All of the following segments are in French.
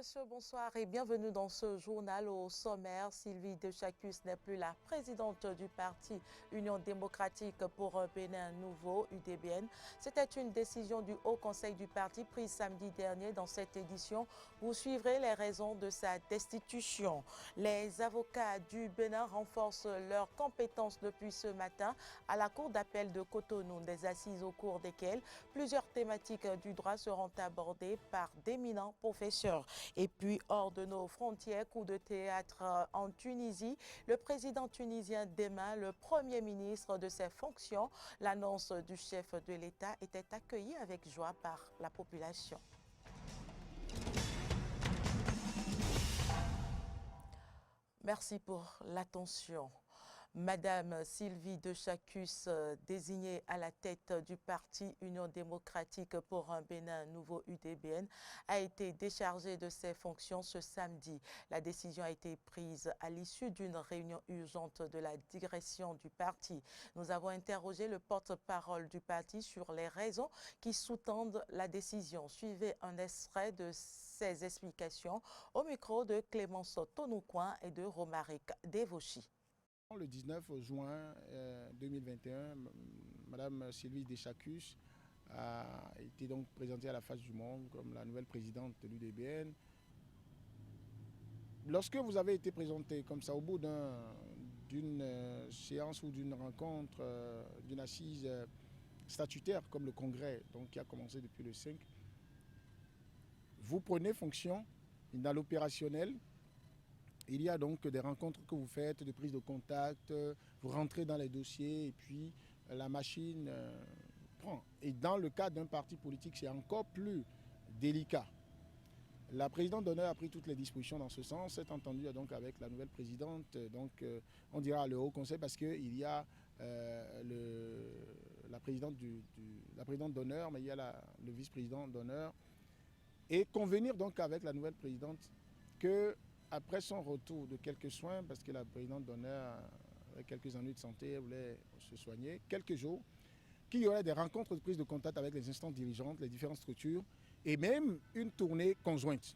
monsieur, bonsoir et bienvenue dans ce journal. Au sommaire, Sylvie Deschacus n'est plus la présidente du parti Union démocratique pour un Bénin nouveau, UDBN. C'était une décision du Haut Conseil du parti prise samedi dernier. Dans cette édition, vous suivrez les raisons de sa destitution. Les avocats du Bénin renforcent leurs compétences depuis ce matin à la Cour d'appel de Cotonou, des assises au cours desquelles plusieurs thématiques du droit seront abordées par d'éminents professeurs. Et puis, hors de nos frontières, coup de théâtre en Tunisie, le président tunisien dément le premier ministre de ses fonctions. L'annonce du chef de l'État était accueillie avec joie par la population. Merci pour l'attention. Madame Sylvie Deschacus, désignée à la tête du parti Union démocratique pour un Bénin nouveau UDBN, a été déchargée de ses fonctions ce samedi. La décision a été prise à l'issue d'une réunion urgente de la direction du parti. Nous avons interrogé le porte-parole du parti sur les raisons qui sous-tendent la décision. Suivez un extrait de ses explications au micro de Clémence Tonoucoin et de Romaric Devochi. Le 19 juin 2021, Madame Sylvie Deschacus a été donc présentée à la face du monde comme la nouvelle présidente de l'UDBN. Lorsque vous avez été présentée comme ça au bout d'une séance ou d'une rencontre, d'une assise statutaire comme le Congrès, donc qui a commencé depuis le 5, vous prenez fonction dans l'opérationnel. Il y a donc des rencontres que vous faites, de prise de contact, vous rentrez dans les dossiers et puis la machine prend. Et dans le cas d'un parti politique, c'est encore plus délicat. La présidente d'honneur a pris toutes les dispositions dans ce sens, s'est entendue donc avec la nouvelle présidente, donc on dira le Haut Conseil parce qu'il y a la présidente d'honneur, mais il y a le vice-président d'honneur. Et convenir donc avec la nouvelle présidente que après son retour de quelques soins, parce que la présidente d'honneur, avec quelques ennuis de santé, voulait se soigner, quelques jours, qu'il y aurait des rencontres de prise de contact avec les instances dirigeantes, les différentes structures, et même une tournée conjointe,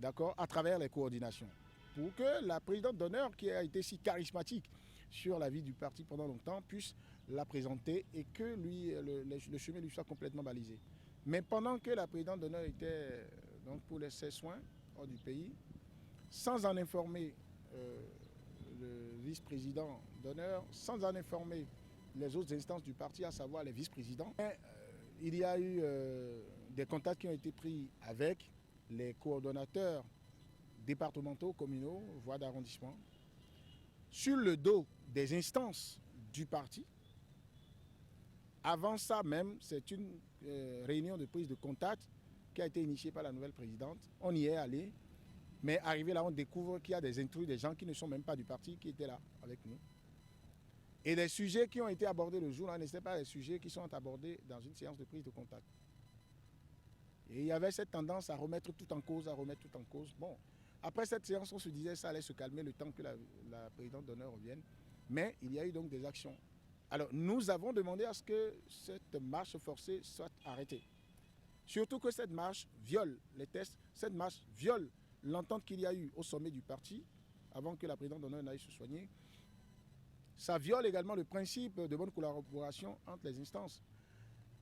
d'accord, à travers les coordinations. Pour que la présidente d'honneur, qui a été si charismatique sur la vie du parti pendant longtemps, puisse la présenter et que le chemin lui soit complètement balisé. Mais pendant que la présidente d'honneur était donc pour ses soins hors du pays, sans en informer le vice-président d'honneur, sans en informer les autres instances du parti, à savoir les vice-présidents. Il y a eu des contacts qui ont été pris avec les coordonnateurs départementaux, communaux, voire d'arrondissement, sur le dos des instances du parti. Avant ça même, c'est une réunion de prise de contact qui a été initiée par la nouvelle présidente. On y est allé. Mais arrivé là, on découvre qu'il y a des intrus, des gens qui ne sont même pas du parti, qui étaient là avec nous. Et les sujets qui ont été abordés le jour-là n'étaient pas les sujets qui sont abordés dans une séance de prise de contact. Et il y avait cette tendance à remettre tout en cause, Bon, après cette séance, on se disait que ça allait se calmer le temps que la présidente d'honneur revienne. Mais il y a eu donc des actions. Alors, nous avons demandé à ce que cette marche forcée soit arrêtée. Surtout que cette marche viole les tests, cette marche viole l'entente qu'il y a eu au sommet du parti, avant que la présidente d'honneur n'aille se soigner. Ça viole également le principe de bonne collaboration entre les instances.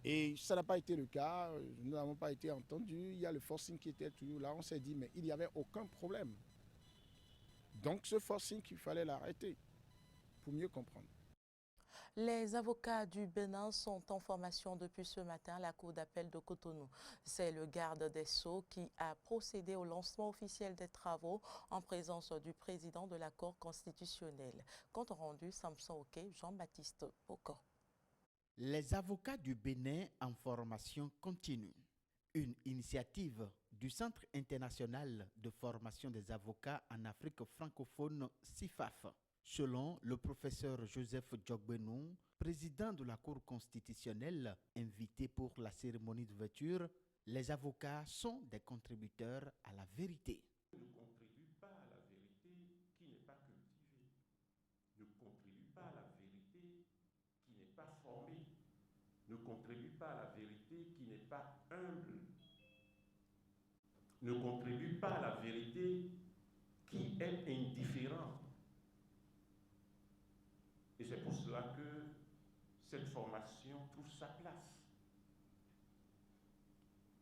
Et ça n'a pas été le cas, nous n'avons pas été entendus, il y a le forcing qui était toujours là, on s'est dit, mais il n'y avait aucun problème. Donc ce forcing, il fallait l'arrêter, pour mieux comprendre. Les avocats du Bénin sont en formation depuis ce matin à la Cour d'appel de Cotonou. C'est le garde des Sceaux qui a procédé au lancement officiel des travaux en présence du président de la Cour constitutionnelle. Compte rendu, Samson Oké, Jean-Baptiste Poko. Les avocats du Bénin en formation continue. Une initiative du Centre international de formation des avocats en Afrique francophone, CIFAF. Selon le professeur Joseph Djogbenou, président de la Cour constitutionnelle, invité pour la cérémonie d'ouverture, les avocats sont des contributeurs à la vérité. Ne contribue pas à la vérité qui n'est pas cultivée, ne contribue pas à la vérité qui n'est pas formée, ne contribue pas à la vérité qui n'est pas humble. ne contribue pas à la vérité, qui est indifférent. Et c'est pour cela que cette formation trouve sa place.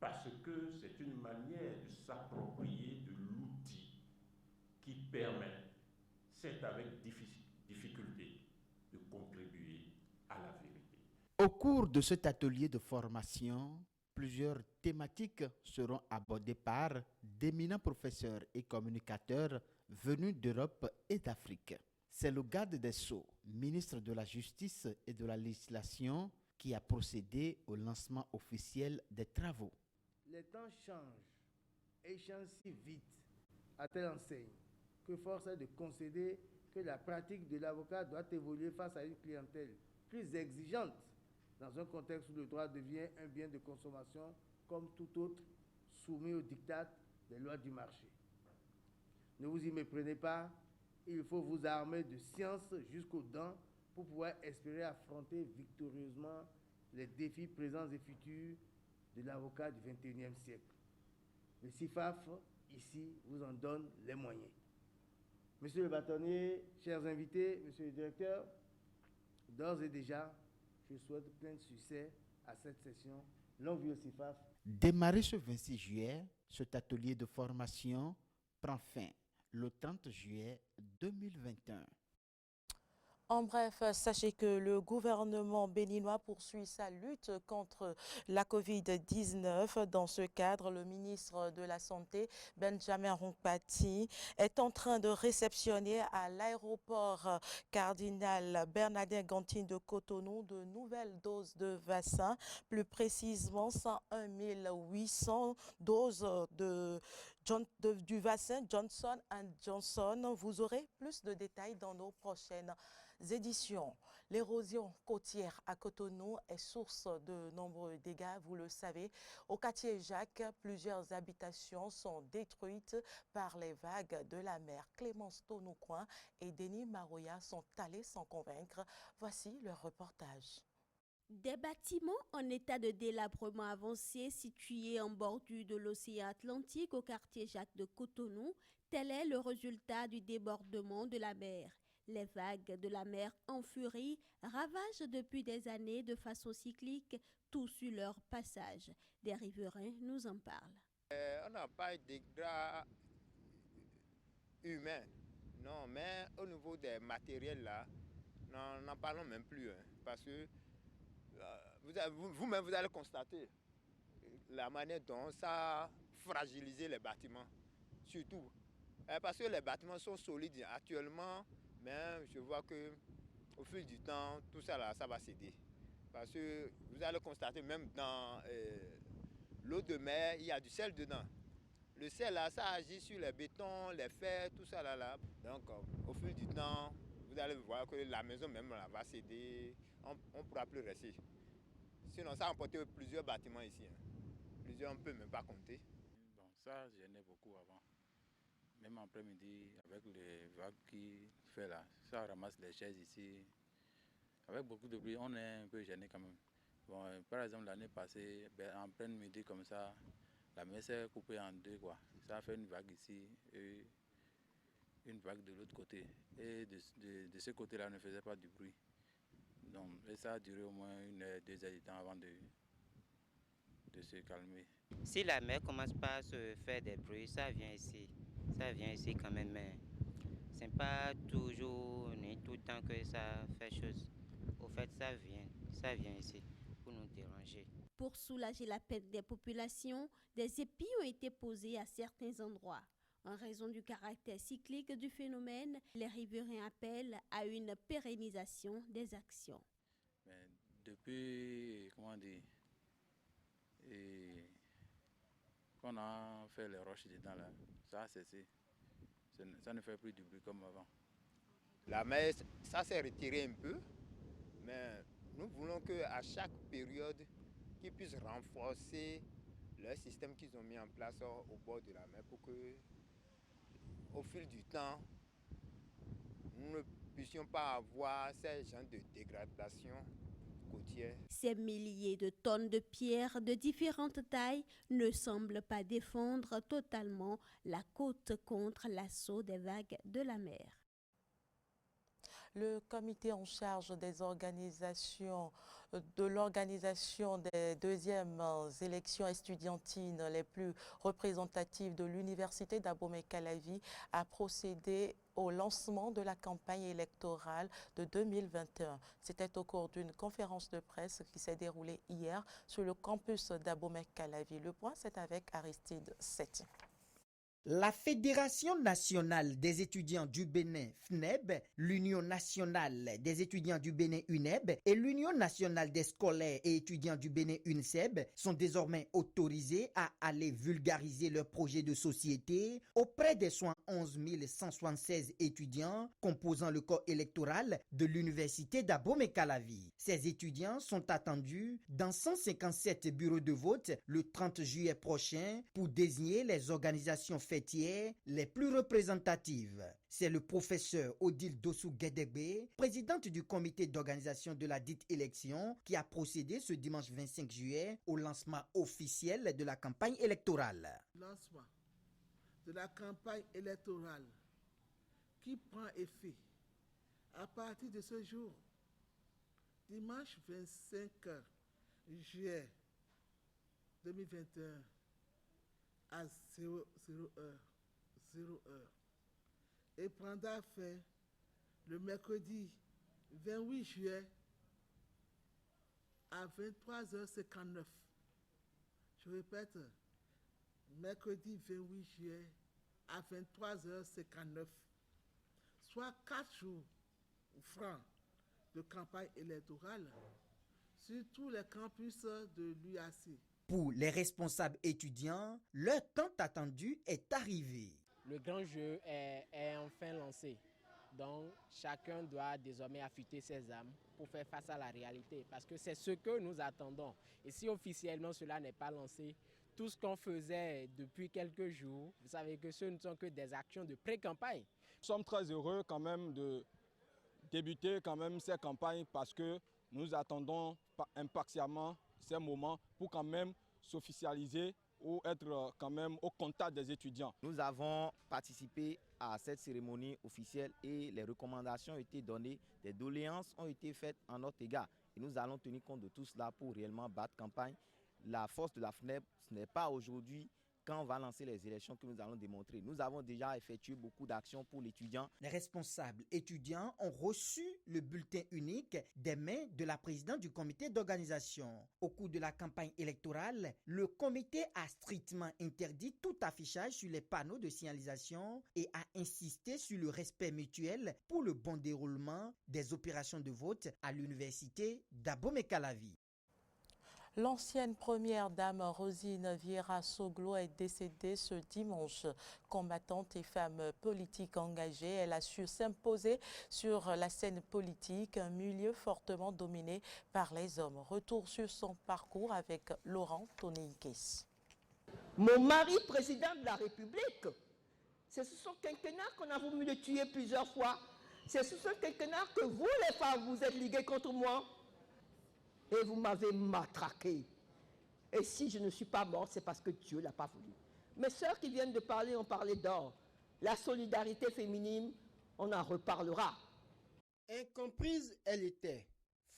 Parce que c'est une manière de s'approprier de l'outil qui permet, c'est avec difficulté, de contribuer à la vérité. Au cours de cet atelier de formation, plusieurs thématiques seront abordées par d'éminents professeurs et communicateurs venus d'Europe et d'Afrique. C'est le garde des Sceaux, ministre de la Justice et de la Législation, qui a procédé au lancement officiel des travaux. Les temps changent et changent si vite à telle enseigne que force est de concéder que la pratique de l'avocat doit évoluer face à une clientèle plus exigeante dans un contexte où le droit devient un bien de consommation comme tout autre soumis aux diktats des lois du marché. Ne vous y méprenez pas, il faut vous armer de science jusqu'aux dents pour pouvoir espérer affronter victorieusement les défis présents et futurs de l'avocat du XXIe siècle. Le CIFAF, ici, vous en donne les moyens. Monsieur le bâtonnier, chers invités, monsieur le directeur, d'ores et déjà, je souhaite plein de succès à cette session. Longue vie au CIFAF. Démarré ce 26 juillet, cet atelier de formation prend fin le 30 juillet 2021. En bref, sachez que le gouvernement béninois poursuit sa lutte contre la COVID-19. Dans ce cadre, le ministre de la Santé, Benjamin Rompati, est en train de réceptionner à l'aéroport Cardinal Bernardin Gantine de Cotonou de nouvelles doses de vaccins, plus précisément 101 800 doses du vaccin Johnson & Johnson. Vous aurez plus de détails dans nos prochaines éditions. L'érosion côtière à Cotonou est source de nombreux dégâts, vous le savez. Au quartier Jacques, plusieurs habitations sont détruites par les vagues de la mer. Clémence Tonoucoin et Denis Maroya sont allés s'en convaincre. Voici leur reportage. Des bâtiments en état de délabrement avancé situés en bordure de l'océan Atlantique au quartier Jacques de Cotonou, tel est le résultat du débordement de la mer. Les vagues de la mer en furie ravagent depuis des années de façon cyclique tout sur leur passage. Des riverains nous en parlent. On n'a pas de dégâts humains, non, mais au niveau des matériels là, n'en parlons même plus, hein, parce que vous-même vous allez constater la manière dont ça a fragilisé les bâtiments, surtout, parce que les bâtiments sont solides actuellement. Mais je vois que au fil du temps, tout ça là, ça va céder. Parce que vous allez constater même dans l'eau de mer, il y a du sel dedans. Le sel là, ça agit sur les bétons, les fers, tout ça là. Donc au fil du temps, vous allez voir que la maison même là, va céder. On ne pourra plus rester. Sinon, ça a emporté plusieurs bâtiments ici. Hein. Plusieurs, on ne peut même pas compter. Bon, ça gênait beaucoup avant. Même en après-midi, avec les vagues qui fait là, ça ramasse les chaises ici. Avec beaucoup de bruit, on est un peu gêné quand même. Bon, par exemple, l'année passée, en pleine midi comme ça, la mer s'est coupée en deux, quoi. Ça a fait une vague ici et une vague de l'autre côté. Et de ce côté-là, on ne faisait pas du bruit. Donc, et ça a duré au moins 1 heure, 2 heures de temps avant de se calmer. Si la mer commence pas à se faire des bruits, ça vient ici. Ça vient ici quand même, mais c'est pas toujours ni tout le temps que ça fait chose. Au fait, ça vient ici pour nous déranger. Pour soulager la peine des populations, des épis ont été posés à certains endroits. En raison du caractère cyclique du phénomène, les riverains appellent à une pérennisation des actions. Mais depuis, qu'on a fait les roches dedans là, ça a cessé. Ça ne fait plus du bruit comme avant. La mer, ça s'est retiré un peu, mais nous voulons qu'à chaque période, qu'ils puissent renforcer leur système qu'ils ont mis en place au bord de la mer pour que, au fil du temps, nous ne puissions pas avoir ces genres de dégradation côtière. Ces milliers de tonnes de pierres de différentes tailles ne semblent pas défendre totalement la côte contre l'assaut des vagues de la mer. Le comité en charge des organisations de l'organisation des deuxièmes élections estudiantines les plus représentatives de l'université d'Abomey-Calavi a procédé au lancement de la campagne électorale de 2021. C'était au cours d'une conférence de presse qui s'est déroulée hier sur le campus d'Abomey-Calavi. Le point, c'est avec Aristide Setti. La Fédération nationale des étudiants du Bénin, FNEB, l'Union nationale des étudiants du Bénin, UNEB, et l'Union nationale des scolaires et étudiants du Bénin, UNSEB, sont désormais autorisés à aller vulgariser leur projet de société auprès des 11 176 étudiants composant le corps électoral de l'université d'Abomey-Calavi. Ces étudiants sont attendus dans 157 bureaux de vote le 30 juillet prochain pour désigner les organisations fêtières les plus représentatives. C'est le professeur Odile Dossou-Guédébé, présidente du comité d'organisation de la dite élection, qui a procédé ce dimanche 25 juillet au lancement officiel de la campagne électorale. Lancement de la campagne électorale qui prend effet à partir de ce jour, dimanche 25 juillet 2021 à 00h et prendra fin le mercredi 28 juillet à 23h59. Je répète, mercredi 28 juillet à 23h59, soit 4 jours francs de campagne électorale sur tous les campus de l'UAC. Pour les responsables étudiants, leur temps attendu est arrivé. Le grand jeu est enfin lancé. Donc, chacun doit désormais affûter ses armes pour faire face à la réalité. Parce que c'est ce que nous attendons. Et si officiellement cela n'est pas lancé, tout ce qu'on faisait depuis quelques jours, vous savez que ce ne sont que des actions de pré-campagne. Nous sommes très heureux quand même de débuter quand même ces campagnes parce que nous attendons impatiemment ces moments pour quand même s'officialiser ou être quand même au contact des étudiants. Nous avons participé à cette cérémonie officielle et les recommandations ont été données, des doléances ont été faites en notre égard. Et nous allons tenir compte de tout cela pour réellement battre campagne. La force de la FNEB, ce n'est pas aujourd'hui quand on va lancer les élections que nous allons démontrer. Nous avons déjà effectué beaucoup d'actions pour l'étudiant. Les responsables étudiants ont reçu le bulletin unique des mains de la présidente du comité d'organisation. Au cours de la campagne électorale, le comité a strictement interdit tout affichage sur les panneaux de signalisation et a insisté sur le respect mutuel pour le bon déroulement des opérations de vote à l'université d'Abomey-Calavi. L'ancienne première dame Rosine Vieira Soglo est décédée ce dimanche. Combattante et femme politique engagée, elle a su s'imposer sur la scène politique, un milieu fortement dominé par les hommes. Retour sur son parcours avec Laurent Toninkes. Mon mari, président de la République, c'est sous son quinquennat qu'on a voulu le tuer plusieurs fois. C'est sous ce quinquennat que vous, les femmes, vous êtes liguées contre moi. Et vous m'avez matraqué. Et si je ne suis pas morte, c'est parce que Dieu ne l'a pas voulu. Mes sœurs qui viennent de parler ont parlé d'or. La solidarité féminine, on en reparlera. Incomprise, elle était.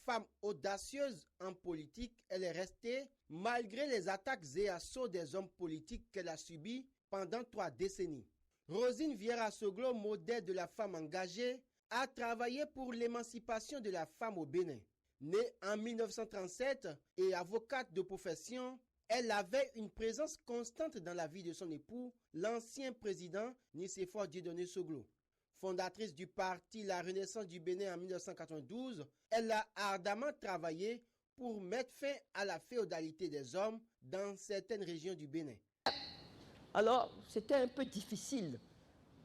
Femme audacieuse en politique, elle est restée malgré les attaques et assauts des hommes politiques qu'elle a subis pendant 3 décennies. Rosine Vieira Soglo, modèle de la femme engagée, a travaillé pour l'émancipation de la femme au Bénin. Née en 1937 et avocate de profession, elle avait une présence constante dans la vie de son époux, l'ancien président Nicéphore Dieudonné Soglo. Fondatrice du parti La Renaissance du Bénin en 1992, elle a ardemment travaillé pour mettre fin à la féodalité des hommes dans certaines régions du Bénin. Alors, c'était un peu difficile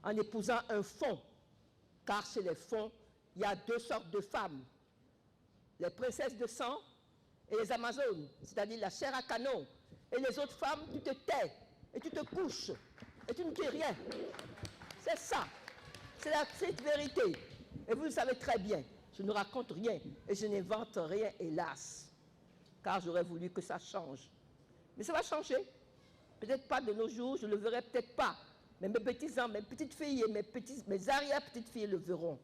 en épousant un fond, car chez les fonds, il y a 2 sortes de femmes. Les princesses de sang et les amazones, c'est-à-dire la chair à canon. Et les autres femmes, tu te tais et tu te couches et tu ne dis rien. C'est ça, c'est la petite vérité. Et vous le savez très bien. Je ne raconte rien et je n'invente rien, hélas, car j'aurais voulu que ça change. Mais ça va changer. Peut-être pas de nos jours, je ne le verrai peut-être pas. Mais mes petits-enfants, mes petites filles et mes arrière-petites filles le verront.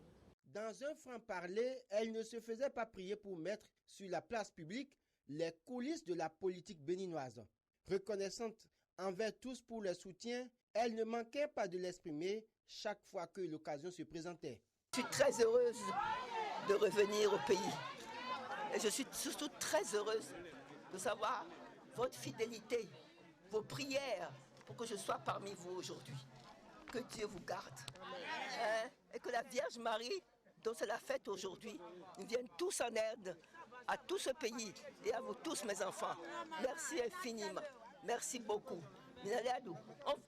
Dans un franc-parler, elle ne se faisait pas prier pour mettre sur la place publique les coulisses de la politique béninoise. Reconnaissante envers tous pour leur soutien, elle ne manquait pas de l'exprimer chaque fois que l'occasion se présentait. Je suis très heureuse de revenir au pays. Et je suis surtout très heureuse de savoir votre fidélité, vos prières pour que je sois parmi vous aujourd'hui. Que Dieu vous garde. Et que la Vierge Marie, dont c'est la fête aujourd'hui, nous vienne tous en aide à tout ce pays et à vous tous, mes enfants. Merci infiniment. Merci beaucoup.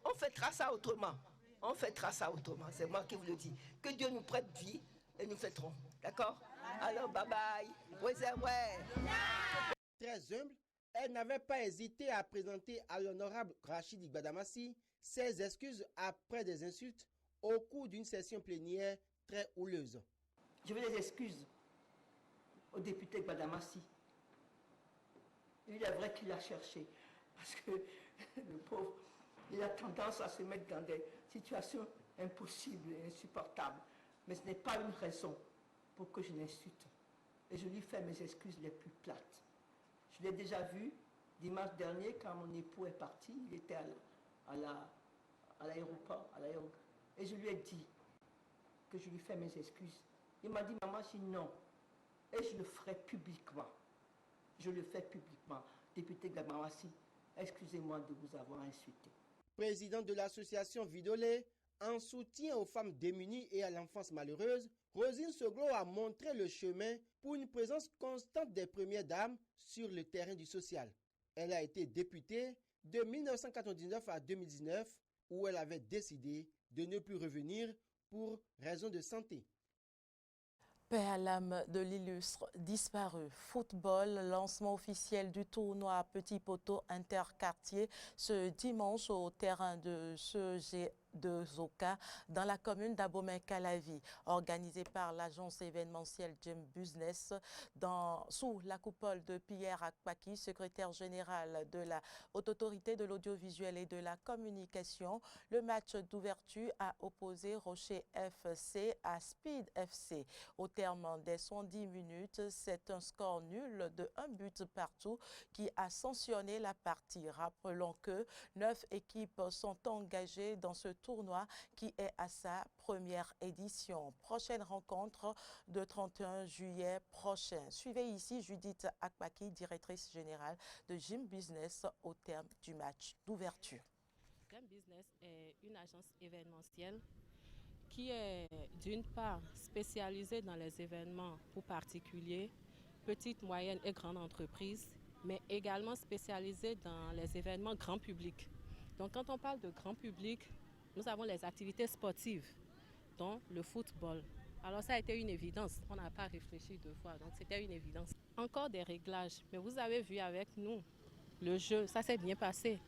On fêtera ça autrement. On fêtera ça autrement. C'est moi qui vous le dis. Que Dieu nous prête vie et nous fêterons. D'accord? Alors, bye bye. Très humble, elle n'avait pas hésité à présenter à l'honorable Rachid Gbadamassi ses excuses après des insultes au cours d'une session plénière très houleuse. Je veux des excuses au député Gbadamassi. Il est vrai qu'il a cherché, parce que le pauvre, il a tendance à se mettre dans des situations impossibles et insupportables. Mais ce n'est pas une raison pour que je l'insulte. Et je lui fais mes excuses les plus plates. Je l'ai déjà vu dimanche dernier quand mon époux est parti. Il était à l'aéroport. Et je lui ai dit que je lui fais mes excuses. Il m'a dit, maman, je dis non. Et je le ferai publiquement. Je le fais publiquement. Député Gbadamassi, excusez-moi de vous avoir insulté. Président de l'association Vidolé, en soutien aux femmes démunies et à l'enfance malheureuse, Rosine Soglo a montré le chemin pour une présence constante des premières dames sur le terrain du social. Elle a été députée de 1999 à 2019, où elle avait décidé de ne plus revenir pour raison de santé. Paix à l'âme de l'illustre disparu. Football, lancement officiel du tournoi Petit Poteau interquartier ce dimanche au terrain de CEG de Zoka dans la commune d'Abomey-Calavi, organisé par l'agence événementielle Jim Business sous la coupole de Pierre Akpaki, secrétaire général de la Haute Autorité de l'audiovisuel et de la communication. Le match d'ouverture a opposé Rocher FC à Speed FC. Au terme des 110 minutes, c'est un score nul de 1 but partout qui a sanctionné la partie. Rappelons que 9 équipes sont engagées dans ce tournoi qui est à sa première édition. Prochaine rencontre de 31 juillet prochain. Suivez ici Judith Akpaki, directrice générale de Jim Business au terme du match d'ouverture. Jim Business est une agence événementielle qui est d'une part spécialisée dans les événements pour particuliers, petites, moyennes et grandes entreprises, mais également spécialisée dans les événements grand public. Donc quand on parle de grand public, nous avons les activités sportives, dont le football. Alors ça a été une évidence, on n'a pas réfléchi deux fois, donc c'était une évidence. Encore des réglages, mais vous avez vu avec nous, le jeu, ça s'est bien passé.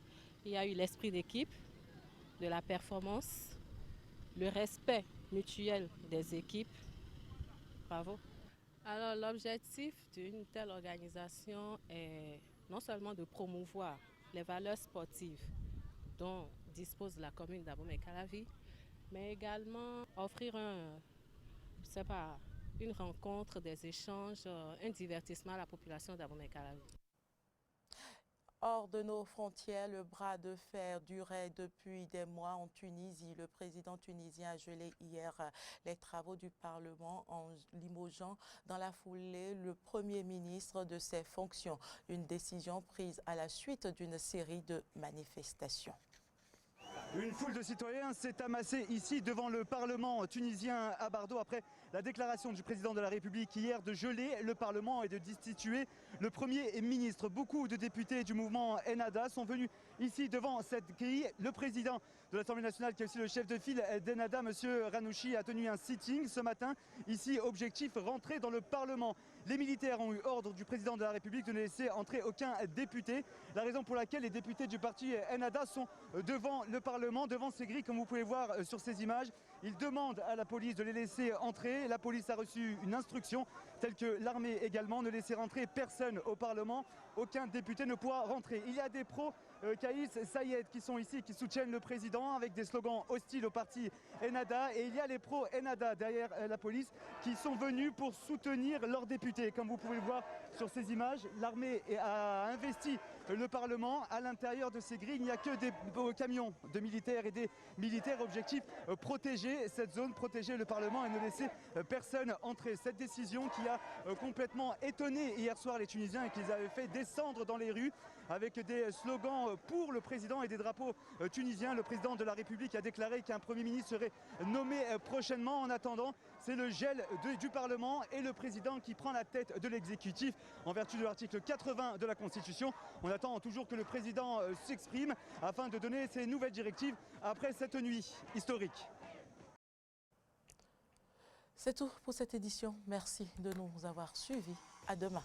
Il y a eu l'esprit d'équipe, de la performance, le respect mutuel des équipes. Bravo. Alors l'objectif d'une telle organisation est non seulement de promouvoir les valeurs sportives dont dispose la commune d'Abomey-Calavi, mais également offrir une rencontre, des échanges, un divertissement à la population d'Abomey-Calavi. Hors de nos frontières, le bras de fer durait depuis des mois en Tunisie. Le président tunisien a gelé hier les travaux du Parlement en limogeant dans la foulée le Premier ministre de ses fonctions. Une décision prise à la suite d'une série de manifestations. Une foule de citoyens s'est amassée ici devant le Parlement tunisien à Bardo après la déclaration du président de la République hier de geler le Parlement et de destituer le Premier ministre. Beaucoup de députés du mouvement Ennahda sont venus ici devant cette grille. Le président de l'Assemblée nationale, qui est aussi le chef de file d'Ennahda, M. Ranouchi, a tenu un sitting ce matin. Ici, objectif, rentrer dans le Parlement. Les militaires ont eu ordre du président de la République de ne laisser entrer aucun député. La raison pour laquelle les députés du parti Ennahda sont devant le Parlement, devant ces grilles, comme vous pouvez voir sur ces images. Ils demandent à la police de les laisser entrer. La police a reçu une instruction, telle que l'armée également, ne laisser rentrer personne au Parlement. Aucun député ne pourra rentrer. Il y a des pros Kaïs Sayed qui sont ici, qui soutiennent le président avec des slogans hostiles au parti Ennahda. Et il y a les pros Ennahda derrière la police qui sont venus pour soutenir leurs députés. Comme vous pouvez le voir sur ces images, l'armée a investi le Parlement. À l'intérieur de ces grilles, il n'y a que des camions de militaires et des militaires. Objectif, protéger cette zone, protéger le Parlement et ne laisser personne entrer. Cette décision qui a complètement étonné hier soir les Tunisiens et qu'ils avaient fait descendre dans les rues avec des slogans pour le président et des drapeaux tunisiens. Le président de la République a déclaré qu'un Premier ministre serait nommé prochainement. En attendant, c'est le gel du Parlement et le président qui prend la tête de l'exécutif en vertu de l'article 80 de la Constitution. On attend toujours que le président s'exprime afin de donner ses nouvelles directives après cette nuit historique. C'est tout pour cette édition. Merci de nous avoir suivis. À demain.